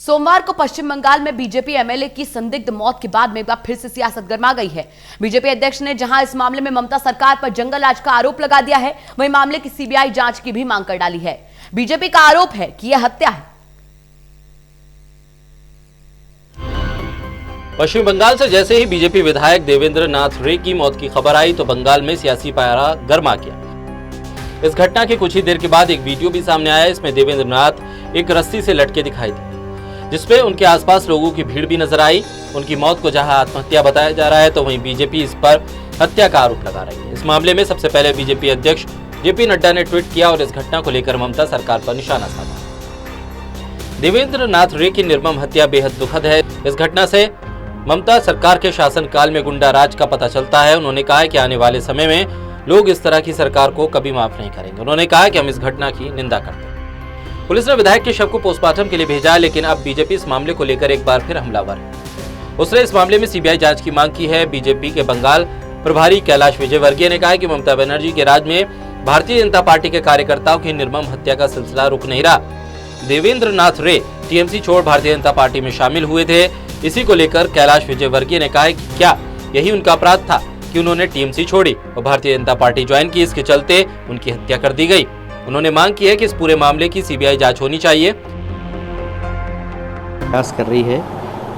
सोमवार को पश्चिम बंगाल में बीजेपी एमएलए की संदिग्ध मौत के बाद में एक बार फिर से सियासत गर्मा गई है। बीजेपी अध्यक्ष ने जहां इस मामले में ममता सरकार पर जंगलराज का आरोप लगा दिया है, वहीं मामले की सीबीआई जांच की भी मांग कर डाली है। बीजेपी का आरोप है कि यह हत्या है। पश्चिम बंगाल से जैसे ही बीजेपी विधायक देवेंद्र नाथ रे की मौत की खबर आई तो बंगाल में सियासी पारा गर्मा गया। इस घटना के कुछ ही देर के बाद एक वीडियो भी सामने आया। इसमें देवेंद्र नाथ एक रस्सी से लटके दिखाई दिए, जिसपे उनके आसपास लोगों की भीड़ भी नजर आई। उनकी मौत को जहां आत्महत्या बताया जा रहा है तो वहीं बीजेपी इस पर हत्या का आरोप लगा रही है। इस मामले में सबसे पहले बीजेपी अध्यक्ष जेपी नड्डा ने ट्वीट किया और इस घटना को लेकर ममता सरकार पर निशाना साधा। देवेंद्र नाथ रे की निर्मम हत्या बेहद दुखद है। इस घटना से ममता सरकार के शासनकाल में गुंडा राज का पता चलता है। उन्होंने कहा कि आने वाले समय में लोग इस तरह की सरकार को कभी माफ नहीं करेंगे। उन्होंने कहा कि हम इस घटना की निंदा करते हैं। पुलिस ने विधायक के शव को पोस्टमार्टम के लिए भेजा, लेकिन अब बीजेपी इस मामले को लेकर एक बार फिर हमलावर है। उसने इस मामले में सीबीआई जांच की मांग की है। बीजेपी के बंगाल प्रभारी कैलाश विजयवर्गीय ने कहा कि ममता बनर्जी के राज में भारतीय जनता पार्टी के कार्यकर्ताओं की निर्मम हत्या का सिलसिला रुक नहीं रहा। देवेंद्र नाथ रे टीएमसी छोड़ भारतीय जनता पार्टी में शामिल हुए थे। इसी को लेकर कैलाश विजयवर्गीय ने कहा कि क्या यही उनका अपराध था कि उन्होंने टीएमसी छोड़ी और भारतीय जनता पार्टी ज्वाइन की। इसके चलते उनकी हत्या कर दी गई। उन्होंने मांग की है कि इस पूरे मामले की सीबीआई जांच होनी चाहिए। प्रयास कर रही है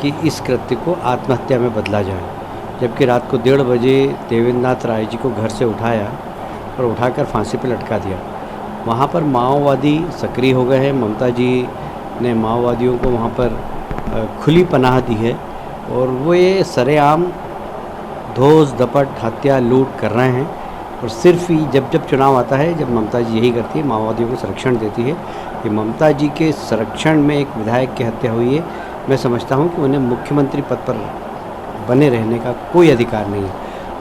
कि इस कृत्य को आत्महत्या में बदला जाए, जबकि रात को 1:30 बजे देवेंद्र नाथ राय जी को घर से उठाया और उठाकर फांसी पर लटका दिया। वहाँ पर माओवादी सक्रिय हो गए हैं। ममता जी ने माओवादियों को वहाँ पर खुली पनाह दी है और वो ये सरेआम धोस दपट हत्या लूट कर रहे हैं। और सिर्फ ही जब चुनाव आता है, जब ममता जी यही करती है, माओवादियों को संरक्षण देती है। कि ममता जी के संरक्षण में एक विधायक की हत्या हुई है। मैं समझता हूं कि उन्हें मुख्यमंत्री पद पर बने रहने का कोई अधिकार नहीं है।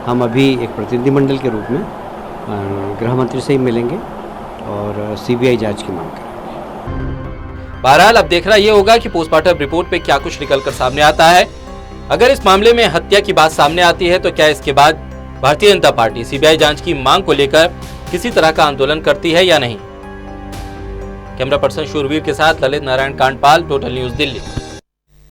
हम अभी एक प्रतिनिधिमंडल के रूप में गृह मंत्री से ही मिलेंगे और सीबीआई जांच की मांग करेंगे। बहरहाल अब देखना यह होगा कि पोस्टमार्टम रिपोर्ट पे क्या कुछ निकलकर सामने आता है। अगर इस मामले में हत्या की बात सामने आती है तो क्या इसके बाद भारतीय जनता पार्टी सीबीआई जांच की मांग को लेकर किसी तरह का आंदोलन करती है या नहीं। कैमरा पर्सन शूरवीर के साथ ललित नारायण कांडपाल, टोटल न्यूज, दिल्ली।